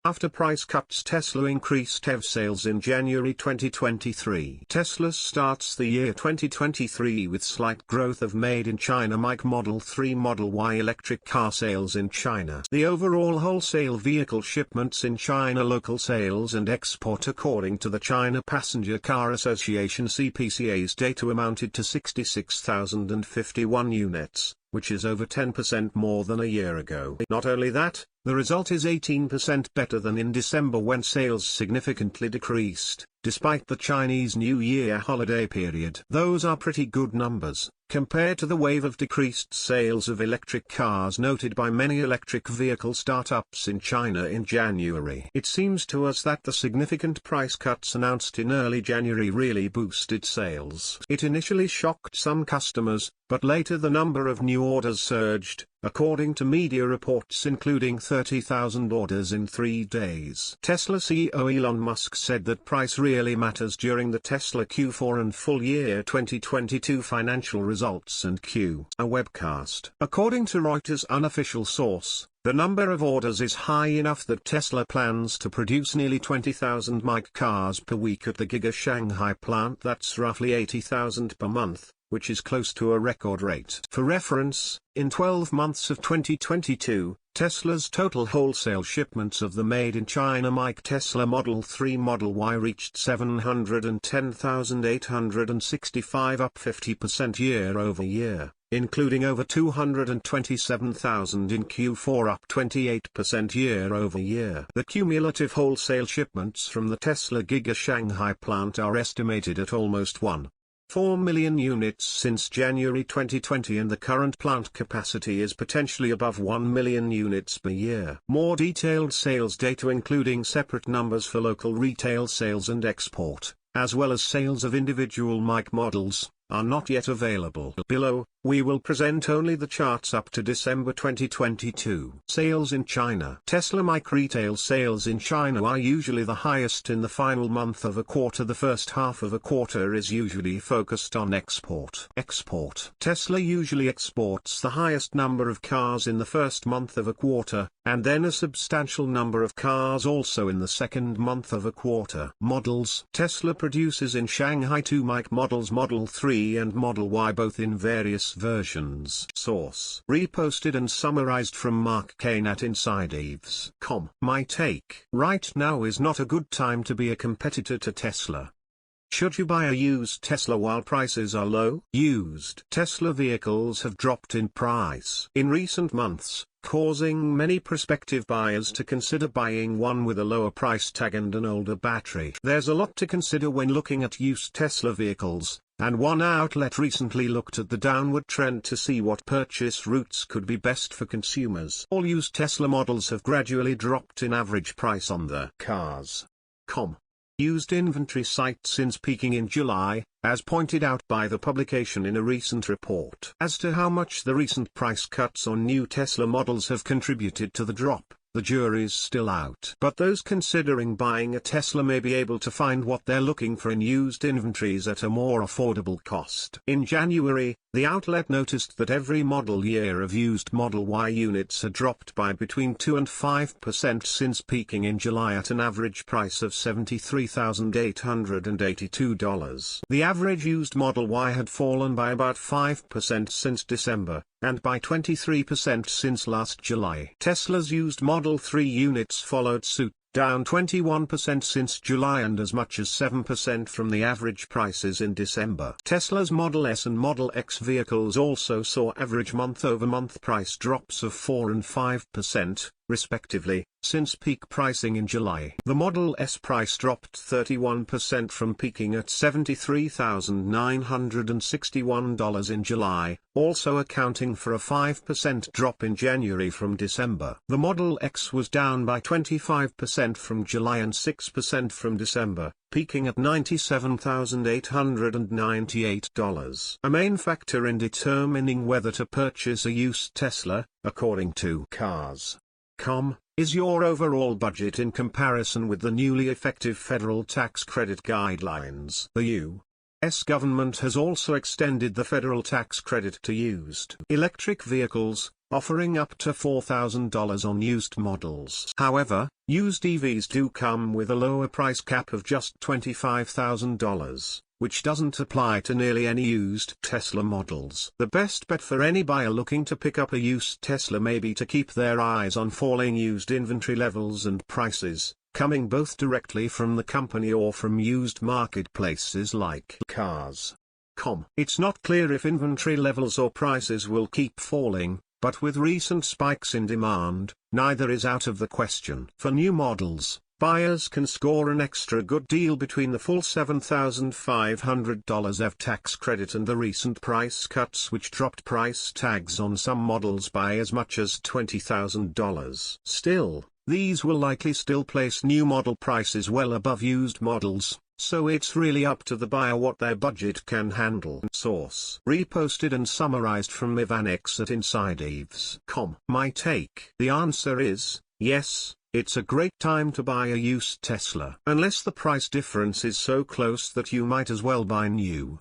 After price cuts, Tesla increased EV sales in January 2023. Tesla starts the year 2023 with slight growth of made-in-China Model 3 Model Y electric car sales in China. The overall wholesale vehicle shipments in China, local sales and export according to the China Passenger Car Association CPCA's data, amounted to 66,051 units, which is over 10% more than a year ago. Not only that, the result is 18% better than in December, when sales significantly decreased, despite the Chinese New Year holiday period. Those are pretty good numbers, compared to the wave of decreased sales of electric cars noted by many electric vehicle startups in China in January. It seems to us that the significant price cuts announced in early January really boosted sales. It initially shocked some customers, but later the number of new orders surged, according to media reports including 30,000 orders in 3 days. Tesla CEO Elon Musk said that price really matters during the Tesla Q4 and full year 2022 financial results and a webcast. According to Reuters' unofficial source, the number of orders is high enough that Tesla plans to produce nearly 20,000 mic cars per week at the Giga Shanghai plant. That's roughly 80,000 per month, which is close to a record rate. For reference, in 12 months of 2022, Tesla's total wholesale shipments of the made-in-China mic Tesla Model 3 Model Y reached 710,865, up 50% year-over-year, including over 227,000 in Q4, up 28% year-over-year. The cumulative wholesale shipments from the Tesla Giga Shanghai plant are estimated at almost 1.4 million units since January 2020, and the current plant capacity is potentially above 1 million units per year. More detailed sales data, including separate numbers for local retail sales and export, as well as sales of individual mic models, are not yet available. Below, we will present only the charts up to December 2022. Sales in China. Tesla mic retail sales in China are usually the highest in the final month of a quarter. The first half of a quarter is usually focused on export. Tesla usually exports the highest number of cars in the first month of a quarter, and then a substantial number of cars also in the second month of a quarter. Models. Tesla produces in Shanghai 2 mic models, Model 3 and Model Y, both in various versions. Source: reposted and summarized from Mark Kane at InsideEVs.com. My take: right now is not a good time to be a competitor to Tesla. Should you buy a used Tesla while prices are low? Used Tesla vehicles have dropped in price in recent months, causing many prospective buyers to consider buying one with a lower price tag and an older battery. There's a lot to consider when looking at used Tesla vehicles, and one outlet recently looked at the downward trend to see what purchase routes could be best for consumers. All used Tesla models have gradually dropped in average price on the Cars.com used inventory site since peaking in July, as pointed out by the publication in a recent report. As to how much the recent price cuts on new Tesla models have contributed to the drop, the jury's still out. But those considering buying a Tesla may be able to find what they're looking for in used inventories at a more affordable cost. In January, the outlet noticed that every model year of used Model Y units had dropped by between 2 and 5% since peaking in July at an average price of $73,882. The average used Model Y had fallen by about 5% since December, and by 23% since last July. Tesla's used Model 3 units followed suit, down 21% since July and as much as 7% from the average prices in December. Tesla's Model S and Model X vehicles also saw average month-over-month price drops of 4 and 5%, respectively, since peak pricing in July. The Model S price dropped 31% from peaking at $73,961 in July, also accounting for a 5% drop in January from December. The Model X was down by 25% from July and 6% from December, peaking at $97,898. A main factor in determining whether to purchase a used Tesla, according to Cars.com, is your overall budget in comparison with the newly effective federal tax credit guidelines. The U.S. government has also extended the federal tax credit to used electric vehicles, offering up to $4,000 on used models. However, Used EVs do come with a lower price cap of just $25,000, which doesn't apply to nearly any used Tesla models. The best bet for any buyer looking to pick up a used Tesla may be to keep their eyes on falling used inventory levels and prices, coming both directly from the company or from used marketplaces like Cars.com. It's not clear if inventory levels or prices will keep falling, but with recent spikes in demand, neither is out of the question. For new models, buyers can score an extra good deal between the full $7,500 EV tax credit and the recent price cuts, which dropped price tags on some models by as much as $20,000. Still, these will likely still place new model prices well above used models, so it's really up to the buyer what their budget can handle. Source: reposted and summarized from Ivanix at InsideEVs.com. My take: the answer is, yes, it's a great time to buy a used Tesla. Unless the price difference is so close that you might as well buy new.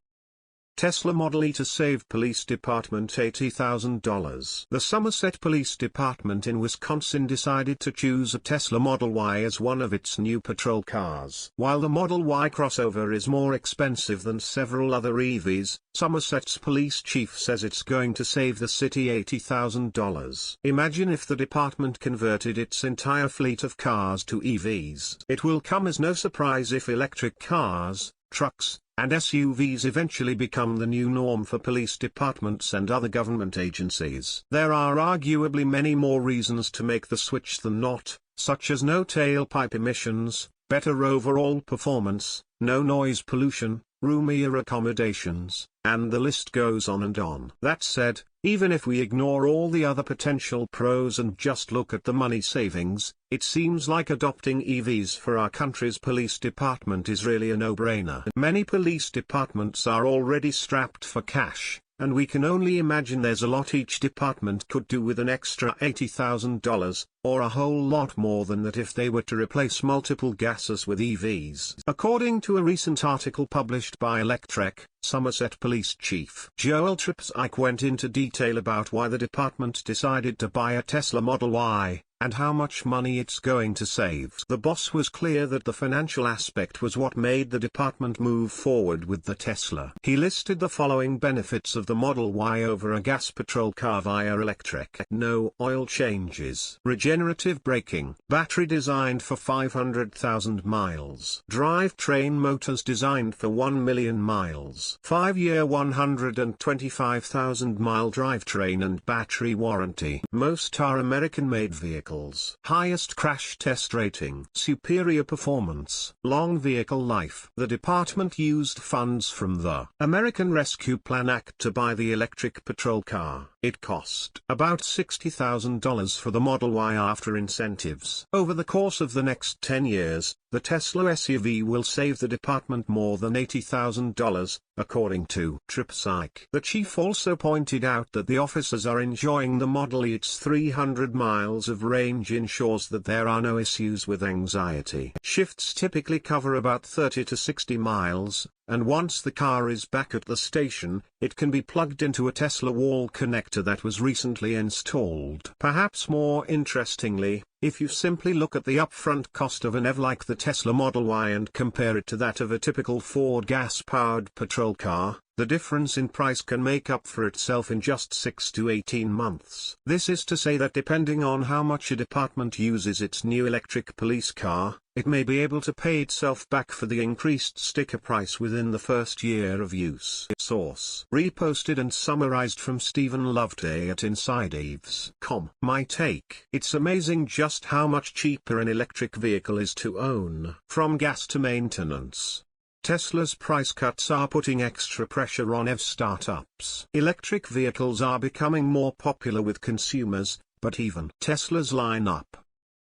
Tesla Model E to save police department $80,000. The Somerset Police Department in Wisconsin decided to choose a Tesla Model Y as one of its new patrol cars. While the Model Y crossover is more expensive than several other EVs, Somerset's police chief says it's going to save the city $80,000. Imagine if the department converted its entire fleet of cars to EVs. It will come as no surprise if electric cars, trucks, and SUVs eventually become the new norm for police departments and other government agencies. There are arguably many more reasons to make the switch than not, such as no tailpipe emissions, better overall performance, no noise pollution, roomier accommodations, and the list goes on and on. That said, even if we ignore all the other potential pros and just look at the money savings, it seems like adopting EVs for our country's police department is really a no-brainer. Many police departments are already strapped for cash, and we can only imagine there's a lot each department could do with an extra $80,000, or a whole lot more than that if they were to replace multiple gases with EVs. According to a recent article published by Electrek, Somerset Police Chief Joel Trpzik went into detail about why the department decided to buy a Tesla Model Y, and how much money it's going to save. The boss was clear that the financial aspect was what made the department move forward with the Tesla. He listed the following benefits of the Model Y over a gas patrol car via Electrek: no oil changes, regenerative braking, battery designed for 500,000 miles, drivetrain motors designed for 1 million miles, 5-year 125,000-mile drivetrain and battery warranty. Most are American-made vehicles. Highest crash test rating, superior performance, long vehicle life. The department used funds from the American Rescue Plan Act to buy the electric patrol car. It cost about $60,000 for the Model Y after incentives. Over the course of the next 10 years, the Tesla SUV will save the department more than $80,000, according to Trpzik. The chief also pointed out that the officers are enjoying the Model E. Its 300 miles of range ensures that there are no issues with anxiety. Shifts typically cover about 30 to 60 miles, and once the car is back at the station, it can be plugged into a Tesla wall connector that was recently installed. Perhaps more interestingly, if you simply look at the upfront cost of an EV like the Tesla Model Y and compare it to that of a typical Ford gas-powered patrol car, the difference in price can make up for itself in just 6 to 18 months. This is to say that depending on how much a department uses its new electric police car, it may be able to pay itself back for the increased sticker price within the first year of use. Source: reposted and summarized from Stephen Loveday at InsideEVs.com. My take: it's amazing just how much cheaper an electric vehicle is to own. From gas to maintenance, Tesla's price cuts are putting extra pressure on EV startups. Electric vehicles are becoming more popular with consumers, but even Tesla's lineup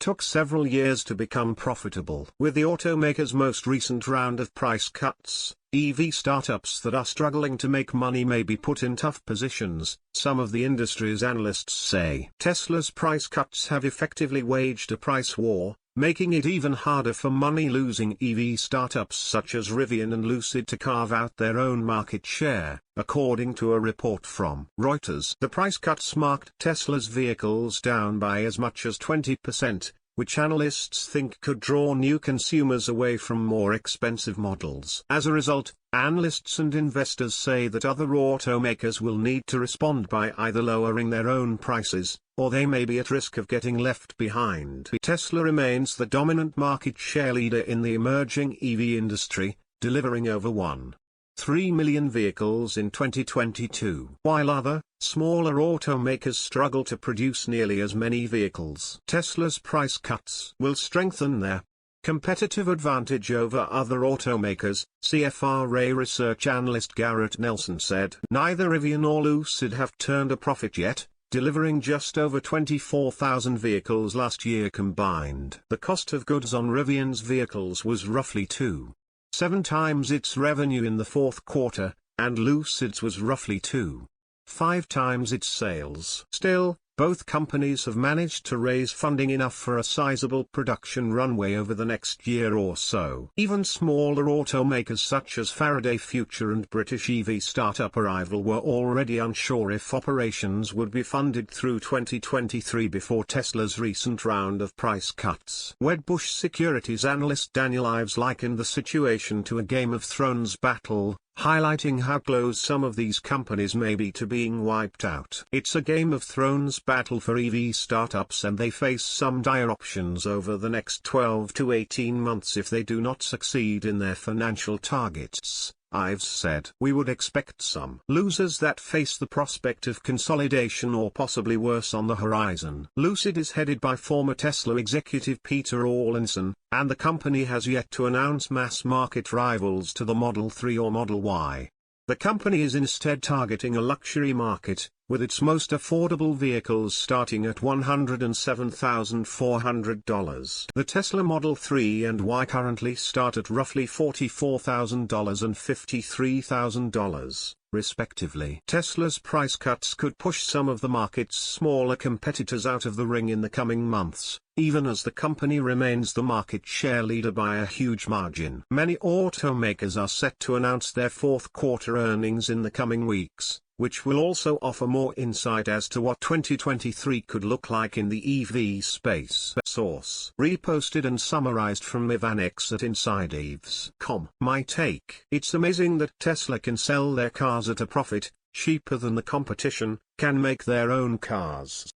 took several years to become profitable. With the automaker's most recent round of price cuts, EV startups that are struggling to make money may be put in tough positions, some of the industry's analysts say. Tesla's price cuts have effectively waged a price war, making it even harder for money-losing EV startups such as Rivian and Lucid to carve out their own market share, according to a report from Reuters. The price cuts marked Tesla's vehicles down by as much as 20%, which analysts think could draw new consumers away from more expensive models. As a result, analysts and investors say that other automakers will need to respond by either lowering their own prices, or they may be at risk of getting left behind. Tesla remains the dominant market share leader in the emerging EV industry, delivering over 1.3 million vehicles in 2022. While other, smaller automakers struggle to produce nearly as many vehicles. Tesla's price cuts will strengthen their competitive advantage over other automakers, CFRA research analyst Garrett Nelson said. Neither Rivian nor Lucid have turned a profit yet, delivering just over 24,000 vehicles last year combined. The cost of goods on Rivian's vehicles was roughly 2.7 times its revenue in the fourth quarter, and Lucid's was roughly 2.5 times its sales. Still, both companies have managed to raise funding enough for a sizable production runway over the next year or so. Even smaller automakers such as Faraday Future and British EV startup Arrival were already unsure if operations would be funded through 2023 before Tesla's recent round of price cuts. Wedbush Securities analyst Daniel Ives likened the situation to a Game of Thrones battle, highlighting how close some of these companies may be to being wiped out. It's a Game of Thrones battle for EV startups, and they face some dire options over the next 12 to 18 months if they do not succeed in their financial targets, Ives said. We would expect some losers that face the prospect of consolidation or possibly worse on the horizon. Lucid is headed by former Tesla executive Peter Rawlinson, and the company has yet to announce mass-market rivals to the Model 3 or Model Y. The company is instead targeting a luxury market, with its most affordable vehicles starting at $107,400. The Tesla Model 3 and Y currently start at roughly $44,000 and $53,000, respectively. Tesla's price cuts could push some of the market's smaller competitors out of the ring in the coming months, even as the company remains the market share leader by a huge margin. Many automakers are set to announce their fourth quarter earnings in the coming weeks, which will also offer more insight as to what 2023 could look like in the EV space. Source reposted and summarized from Ivanex at InsideEVs.com. My take: it's amazing that Tesla can sell their cars at a profit, cheaper than the competition, can make their own cars.